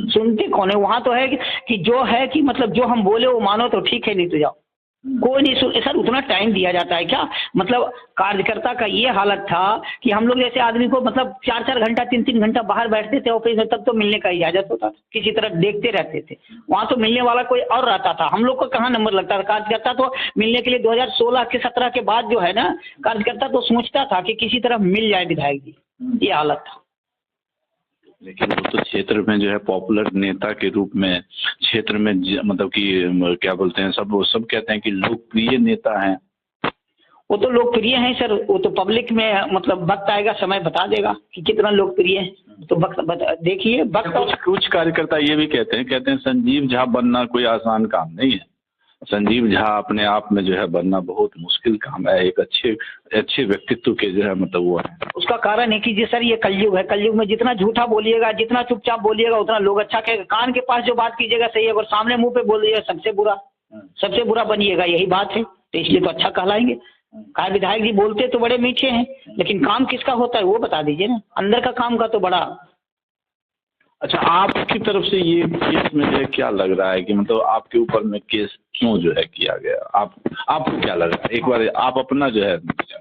सुनते कौन है? वहाँ तो है कि जो है कि मतलब जो हम बोले वो मानो तो ठीक है, नहीं तो जाओ। कोई नहीं सुन सर, उतना टाइम दिया जाता है क्या? मतलब कार्यकर्ता का ये हालत था कि हम लोग जैसे आदमी को मतलब 4-4 घंटा 3-3 घंटा बाहर बैठते थे ऑफिस में, तब तो मिलने का इजाजत होता था, किसी तरह देखते रहते थे। वहाँ तो मिलने वाला कोई और रहता था, हम लोग को कहाँ नंबर लगता था? कार्यकर्ता तो मिलने के लिए 2016 के 17 के बाद जो है ना, कार्यकर्ता तो सोचता था कि किसी तरह मिल जाए विधायक जी, ये हालत था। लेकिन वो तो क्षेत्र में जो है पॉपुलर नेता के रूप में, क्षेत्र में मतलब कि क्या बोलते हैं, सब कहते हैं कि लोकप्रिय नेता हैं। वो तो लोकप्रिय हैं सर, वो तो पब्लिक में मतलब वक्त आएगा, समय बता देगा कि कितना लोकप्रिय है। तो वक्त देखिए, वक्त। कुछ कार्यकर्ता ये भी कहते हैं संजीव झा बनना कोई आसान काम नहीं है। संजीव झा अपने आप में जो है बनना बहुत मुश्किल काम है, एक अच्छे व्यक्तित्व के जो है मतलब वो है। उसका कारण है कि जी सर, ये कलयुग है, कलयुग में जितना झूठा बोलिएगा, जितना चुपचाप बोलिएगा, उतना लोग अच्छा कहेगा। कान के पास जो बात कीजिएगा सही है, और सामने मुंह पे बोल दीजिएगा सबसे बुरा बनिएगा, यही बात है। तो इसलिए तो अच्छा कहलाएंगे। कहा विधायक जी बोलते तो बड़े मीठे हैं, लेकिन काम किसका होता है वो बता दीजिए ना, अंदर का काम का तो बड़ा। अच्छा, आपकी तरफ से ये केस में जो है क्या लग रहा है कि मतलब आपके ऊपर में केस क्यों जो है किया गया? आपको क्या लग रहा है? एक बार आप अपना जो है।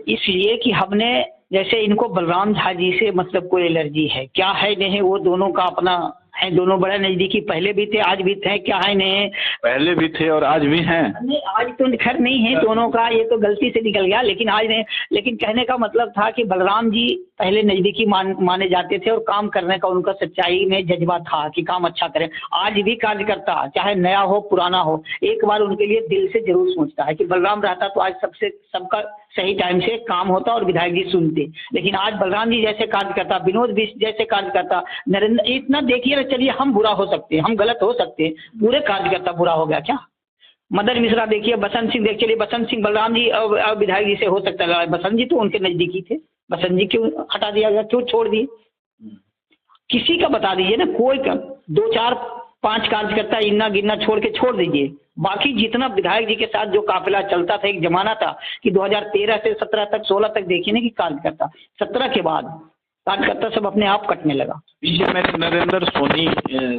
इसलिए कि हमने जैसे इनको बलराम झा जी से मतलब कोई एलर्जी है क्या है नहीं, वो दोनों का अपना है, दोनों बड़ा नजदीकी, पहले भी थे आज भी थे, क्या है नहीं? पहले भी थे और आज भी हैं। नहीं, आज तो खैर नहीं है दोनों का, ये तो गलती से निकल गया, लेकिन आज नहीं। लेकिन कहने का मतलब था कि बलराम जी पहले नजदीकी माने जाते थे और काम करने का उनका सच्चाई में जज्बा था कि काम अच्छा करें। आज भी कार्यकर्ता चाहे नया हो पुराना हो, एक बार उनके लिए दिल से जरूर सोचता है कि बलराम रहता तो आज सबका सही टाइम से काम होता और विधायक जी सुनते। लेकिन आज बलराम जी जैसे कार्यकर्ता, विनोद बिष्ट जैसे कार्यकर्ता, नरेंद्र, इतना देखिए, चलिए हम बुरा हो सकते हैं, हम गलत हो सकते हैं, पूरे कार्यकर्ता बुरा हो गया क्या? मदन मिश्रा देखिए, बसंत सिंह देख, चलिए बसंत सिंह बलराम जी और विधायक जी से हो सकता है, बसंत जी तो उनके नजदीकी थे, बसंत जी क्यों हटा दिया गया, क्यों छोड़ दिए? किसी का बता दीजिए ना, कोई 2-4-5 कार्यकर्ता इन्ना गिनना छोड़ के छोड़ दीजिए, बाकी जितना विधायक जी के साथ जो काफिला चलता था, एक जमाना था कि 2013 से 17 तक 16 तक देखिए ना कि कार्यकर्ता, 17 के बाद कार्यकर्ता सब अपने आप कटने लगा। पीछे मैंने नरेंद्र सोनी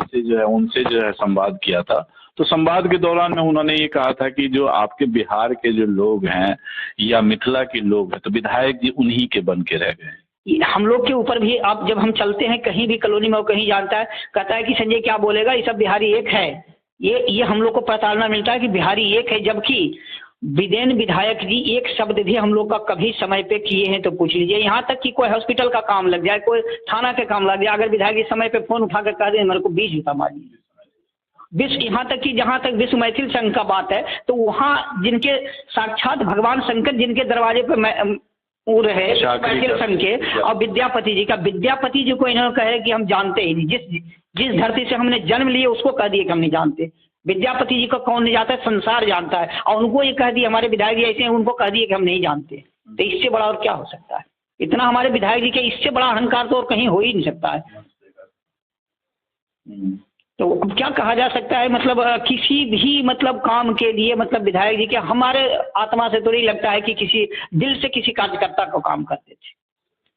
से जो है उनसे जो है संवाद किया था, तो संवाद के दौरान में उन्होंने ये कहा था कि जो आपके बिहार के जो लोग हैं या मिथिला के लोग हैं, तो विधायक जी उन्हीं के बन के रह गए। हम लोग के ऊपर भी, आप जब हम चलते हैं कहीं भी कॉलोनी में, कहीं जानता है, कहता है कि संजय क्या बोलेगा, ये सब बिहारी एक है। ये हम लोग को प्रताड़ना मिलता है कि बिहारी एक है, जबकि विदेन विधायक जी एक शब्द भी हम लोग का कभी समय पे किए हैं तो पूछ लीजिए। यहाँ तक कि कोई हॉस्पिटल का काम लग जाए, कोई थाना का काम लग जाए, अगर विधायक जी समय पे फोन उठाकर कह दे मेरे को 20 जूता मारिए, विश्व, यहाँ तक कि जहाँ तक विश्व मैथिल संघ का बात है, तो वहाँ जिनके साक्षात भगवान शंकर जिनके दरवाजे पे वो रहे मैथिल संघ के, और विद्यापति जी को इन्होंने कहे कि हम जानते ही नहीं, जिस धरती से हमने जन्म लिए उसको कह दिए कि हम नहीं जानते। विद्यापति जी को कौन नहीं जानता है, संसार जानता है, और उनको ये कह दिया हमारे विधायक जी ऐसे हैं, उनको कह दिए कि हम नहीं जानते। तो इससे बड़ा और क्या हो सकता है? इतना हमारे विधायक जी के, इससे बड़ा अहंकार तो और कहीं हो ही नहीं सकता है। तो अब क्या कहा जा सकता है, मतलब किसी भी मतलब काम के लिए, मतलब विधायक जी के हमारे आत्मा से तो नहीं लगता है कि किसी दिल से किसी कार्यकर्ता को काम करते थे,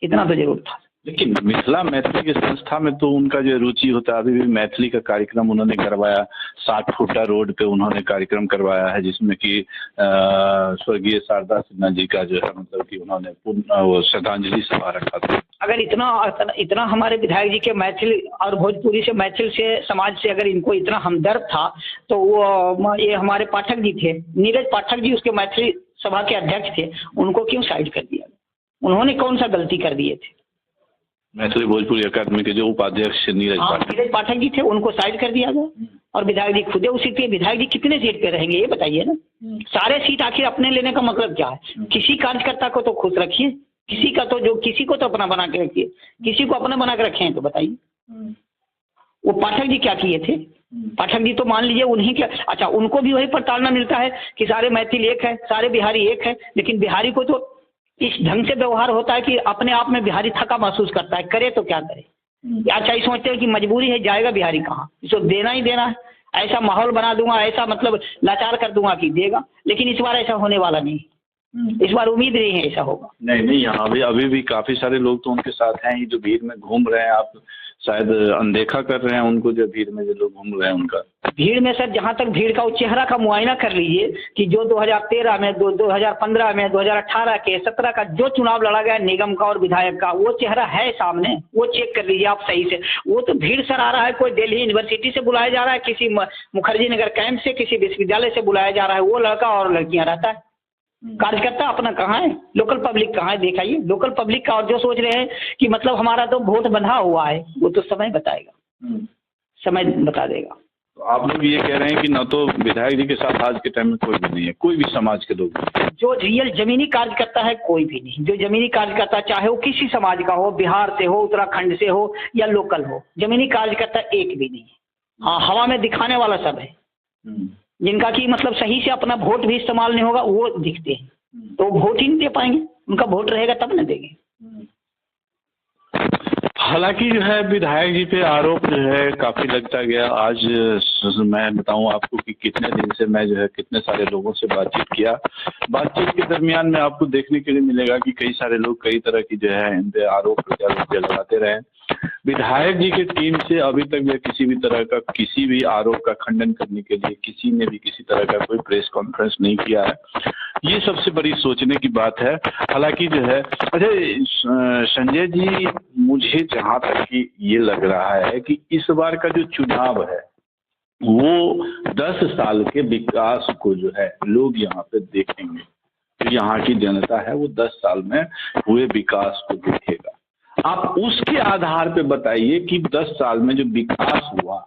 इतना तो जरूर था। लेकिन मिथिला मैथिली की संस्था में तो उनका जो रुचि होता है, अभी भी मैथिली का कार्यक्रम उन्होंने करवाया, 60 फुटा रोड पे उन्होंने कार्यक्रम करवाया है, जिसमें कि स्वर्गीय शारदा सिन्हा जी का जो है मतलब कि उन्होंने वो श्रद्धांजलि सभा रखा था। अगर इतना हमारे विधायक जी के मैथिल और भोजपुरी से, मैथिल से, समाज से अगर इनको इतना हमदर्द था, तो वो ये हमारे पाठक जी थे, नीरज पाठक जी उसके मैथिली सभा के अध्यक्ष थे, उनको क्यों साइड कर दिया? उन्होंने कौन सा गलती कर दिए थे? मैथिली भोजपुरी अकादमी के जो उपाध्यक्ष नीरज पाठक जी थे, उनको साइड कर दिया गया, और विधायक जी खुदे उसी पे, विधायक जी कितने सीट पे रहेंगे ये बताइए ना? सारे सीट आखिर अपने लेने का मतलब क्या है? किसी कार्यकर्ता को तो खुश रखिए, किसी को तो अपना बना के रखिए, किसी को अपना बना के रखे तो बताइए। वो पाठक जी क्या किए थे? पाठक जी तो मान लीजिए उन्हीं के, अच्छा उनको भी वही प्रताड़ना मिलता है कि सारे मैथिल एक है, सारे बिहारी एक है, लेकिन बिहारी को तो इस ढंग से व्यवहार होता है कि अपने आप में बिहारी थका महसूस करता है, करे तो क्या करे। अच्छा ये सोचते हैं कि मजबूरी है, जाएगा बिहारी कहाँ, इसको देना ही देना है, ऐसा माहौल बना दूंगा, ऐसा मतलब लाचार कर दूंगा कि देगा। लेकिन इस बार ऐसा होने वाला नहीं, इस बार उम्मीद नहीं है ऐसा होगा। नहीं, यहाँ भी अभी भी काफी सारे लोग तो उनके साथ हैं ही, जो भीड़ में घूम रहे हैं। आप शायद अनदेखा कर रहे हैं उनको, जो भीड़ में जो लोग घूम रहे हैं उनका। भीड़ में सर, जहाँ तक भीड़ का वो चेहरा का मुआयना कर लीजिए कि जो 2013 में, 2015 में, 2018 के 17 का जो चुनाव लड़ा गया निगम का और विधायक का, वो चेहरा है सामने, वो चेक कर लीजिए आप सही से। वो तो भीड़ सर आ रहा है, कोई दिल्ली यूनिवर्सिटी से बुलाया जा रहा है, किसी मुखर्जी नगर कैंप से, किसी विश्वविद्यालय से बुलाया जा रहा है, वो लड़का और लड़कियां रहता है। कार्यकर्ता अपना कहाँ है? लोकल पब्लिक कहाँ है? दिखाइए लोकल पब्लिक का। और जो सोच रहे हैं कि मतलब हमारा तो वोट बंधा हुआ है, वो तो समय बताएगा, समय बता देगा। तो आप लोग ये कह रहे हैं कि न तो विधायक जी के साथ आज के टाइम में कोई भी नहीं है, कोई भी समाज के लोग नहीं, जो रियल जमीनी कार्यकर्ता है कोई भी नहीं। जो जमीनी कार्यकर्ता, चाहे वो किसी समाज का हो, बिहार से हो, उत्तराखंड से हो या लोकल हो, जमीनी कार्यकर्ता एक भी नहीं है। हाँ, हवा में दिखाने वाला सब है, जिनका कि मतलब सही से अपना वोट भी इस्तेमाल नहीं होगा, वो दिखते हैं, तो वोट ही नहीं दे पाएंगे। उनका वोट रहेगा तब न देंगे। हालांकि जो है विधायक जी पे आरोप जो है काफी लगता गया। आज मैं बताऊं आपको कि कितने दिन से मैं जो है कितने सारे लोगों से बातचीत किया। बातचीत के दरमियान में आपको देखने के लिए मिलेगा कि कई सारे लोग कई तरह की जो है इन पे आरोप लगाते रहे। विधायक जी की टीम से अभी तक भी किसी भी तरह का, किसी भी आरोप का खंडन करने के लिए किसी ने भी किसी तरह का कोई प्रेस कॉन्फ्रेंस नहीं किया है। ये सबसे बड़ी सोचने की बात है। हालांकि जो है, अच्छा संजय जी, मुझे जहाँ तक कि ये लग रहा है कि इस बार का जो चुनाव है वो 10 साल के विकास को जो है लोग यहाँ पे देखेंगे। तो यहाँ की जनता है वो 10 साल में हुए विकास को देखेगा। आप उसके आधार पे बताइए कि 10 साल में जो विकास हुआ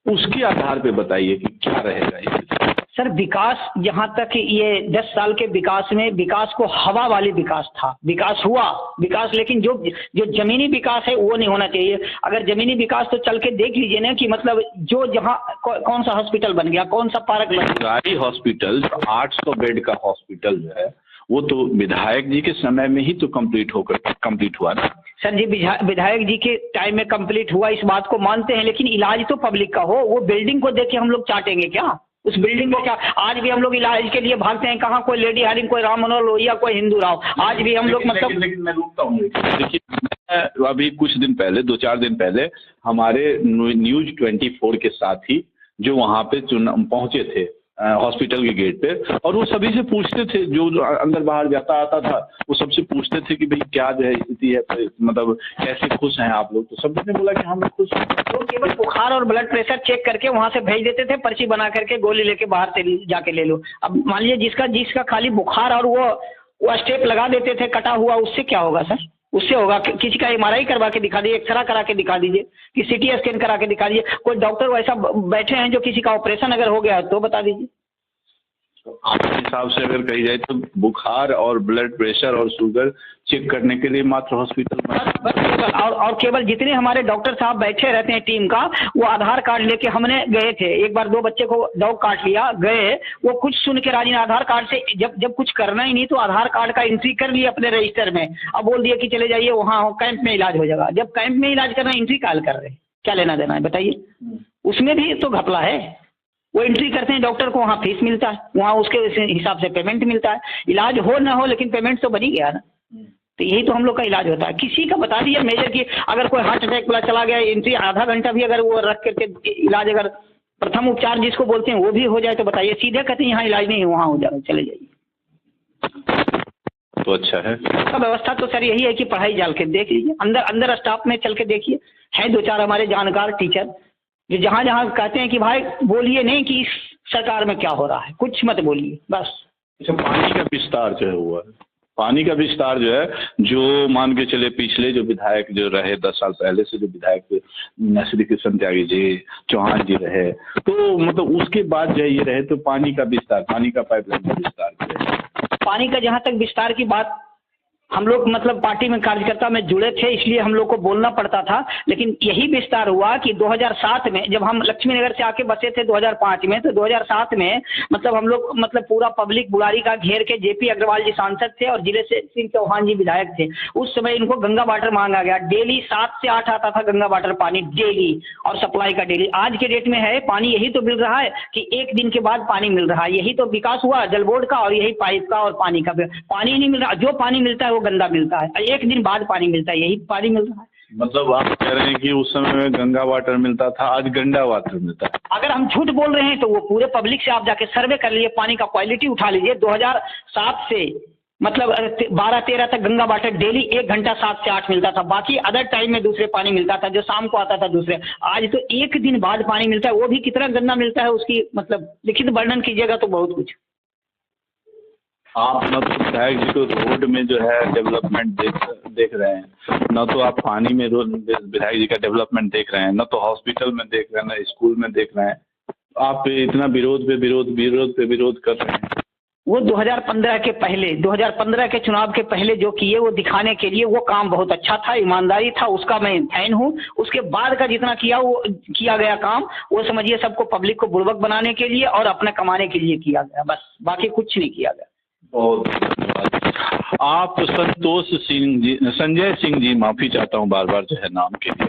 उसके आधार पे बताइए कि क्या रहेगा ये। सर विकास, जहाँ तक ये 10 साल के विकास में, विकास को हवा वाली विकास था, विकास हुआ विकास, लेकिन जो जमीनी विकास है वो नहीं होना चाहिए। अगर जमीनी विकास तो चल के देख लीजिए ना कि मतलब जो जहाँ कौन सा हॉस्पिटल बन गया, कौन सा पार्क बन गया। सरकारी हॉस्पिटल 800 बेड का हॉस्पिटल जो है वो तो विधायक जी के समय में ही तो कंप्लीट हुआ ना। सर जी विधायक जी के टाइम में कंप्लीट हुआ, इस बात को मानते हैं, लेकिन इलाज तो पब्लिक का हो। वो बिल्डिंग को देख के हम लोग चाटेंगे क्या? उस बिल्डिंग को क्या? आज भी हम लोग इलाज के लिए भागते हैं, कहाँ कोई लेडी हारिंग, कोई राम मनोहर लोहिया, कोई हिंदू राव, आज भी हम लोग मतलब। लेकिन मैं रुकता हूँ। देखिए अभी कुछ दिन पहले, 2-4 दिन पहले हमारे न्यूज़ 24 के साथी जो वहाँ पे पहुंचे थे हॉस्पिटल के गेट पे, और वो सभी से पूछते थे, जो अंदर बाहर जाता आता था वो सबसे पूछते थे कि भाई क्या जो है स्थिति है, मतलब कैसे खुश हैं आप लोग, तो सब ने बोला कि हम लोग खुश हैं। तो केवल बुखार और ब्लड प्रेशर चेक करके वहाँ से भेज देते थे, पर्ची बना करके गोली लेके बाहर से जाके ले लो। अब मान लीजिए जिसका खाली बुखार और वो स्टेप लगा देते थे कटा हुआ, उससे क्या होगा सर? उससे होगा किसी का MRI करवा के दिखा दीजिए, एक्सरा करा के दिखा दीजिए, कि CT स्कैन करा के दिखा दीजिए। कोई डॉक्टर वैसा बैठे हैं जो किसी का ऑपरेशन अगर हो गया है तो बता दीजिए। आपके हिसाब से अगर कही जाए तो बुखार और ब्लड प्रेशर और शुगर चेक करने के लिए मात्र हॉस्पिटल में और केवल जितने हमारे डॉक्टर साहब बैठे रहते हैं टीम का, वो आधार कार्ड लेके हमने गए थे, एक बार 2 बच्चे को डॉग काट लिया, गए वो कुछ सुन के राजी, आधार कार्ड से जब कुछ करना ही नहीं तो आधार कार्ड का एंट्री कर लिया अपने रजिस्टर में, अब बोल दिया कि चले जाइए वहाँ कैंप में इलाज हो जाएगा। जब कैंप में इलाज करना, एंट्री काल कर रहे, क्या लेना देना है बताइए? उसमें भी तो घपला है। वो एंट्री करते हैं, डॉक्टर को वहाँ फीस मिलता है, वहाँ उसके हिसाब से पेमेंट मिलता है, इलाज हो ना हो लेकिन पेमेंट तो बनी गया ना। तो यही तो हम लोग का इलाज होता है। किसी का बता दिया मेजर की अगर कोई हार्ट अटैक वाला चला गया, एंट्री आधा घंटा भी अगर वो रख करके इलाज, अगर प्रथम उपचार जिसको बोलते हैं वो भी हो जाए तो बताइए, सीधे कहते हैं यहाँ इलाज नहीं है, वहाँ हो जाए, चले जाइए। तो अच्छा है इसका व्यवस्था तो सर यही है कि पढ़ाई जाल के देख लीजिए, अंदर स्टाफ में चल के देखिए, है 2-4 हमारे जानकार टीचर जो जहाँ जहाँ कहते हैं कि भाई बोलिए नहीं कि इस सरकार में क्या हो रहा है, कुछ मत बोलिए बस। अच्छा, पानी का विस्तार जो है हुआ है, पानी का विस्तार जो है, जो मान के चले पिछले जो विधायक जो रहे 10 साल पहले से जो विधायक श्री कृष्ण त्यागी जी, चौहान जी रहे, तो मतलब उसके बाद जो ये रहे तो पानी का विस्तार, पानी का पाइपलाइन का विस्तार जो है, पानी का जहाँ तक विस्तार की बात, हम लोग मतलब पार्टी में कार्यकर्ता में जुड़े थे इसलिए हम लोग को बोलना पड़ता था, लेकिन यही विस्तार हुआ कि 2007 में जब हम लक्ष्मी नगर से आके बसे थे 2005 में, तो 2007 में मतलब हम लोग मतलब पूरा पब्लिक बुलारी का घेर के, JP अग्रवाल जी सांसद थे और जिले से सिंह चौहान जी विधायक थे, उस समय इनको गंगा वाटर मांगा गया। डेली 7 से 8 आता था गंगा वाटर पानी डेली, और सप्लाई का डेली। आज के डेट में है पानी यही तो मिल रहा है कि 1 दिन के बाद पानी मिल रहा है, यही तो विकास हुआ जल बोर्ड का, और यही पाइप का और पानी का। पानी नहीं मिल रहा, जो पानी मिलता है गंदा मिलता है, 1 दिन बाद पानी मिलता है, यही पानी मिल रहा है। मतलब आप कह रहे हैं कि उस समय में गंगा वाटर मिलता था, आज गंदा वाटर मिलता है। अगर हम झूठ बोल रहे हैं तो वो पूरे पब्लिक से आप जाके सर्वे कर लीजिए, पानी का क्वालिटी उठा लीजिए। 2007 से मतलब 12-13 तक गंगा वाटर डेली 1 घंटा 7 से 8 मिलता था, बाकी अदर टाइम में दूसरे पानी मिलता था, जो शाम को आता था दूसरे। आज तो 1 दिन बाद पानी मिलता है, वो भी कितना गंदा मिलता है उसकी मतलब लिखित वर्णन कीजिएगा तो बहुत कुछ। आप न तो विधायक जी को रोड में जो है डेवलपमेंट देख रहे हैं, न तो आप पानी में विधायक जी का डेवलपमेंट देख रहे हैं, न तो हॉस्पिटल में देख रहे हैं, न स्कूल में देख रहे हैं। आप इतना विरोध पे विरोध कर रहे हैं। वो 2015 के पहले, 2015 के चुनाव के पहले जो किए वो दिखाने के लिए, वो काम बहुत अच्छा था, ईमानदारी था, उसका मैं फैन हूँ। उसके बाद का जितना किया वो किया गया काम, वो समझिए सबको पब्लिक को बुड़बक बनाने के लिए और अपने कमाने के लिए किया गया, बस बाकी कुछ नहीं किया गया। बहुत धन्यवाद। आप संजय सिंह जी, माफी चाहता हूँ बार बार जो है नाम के लिए।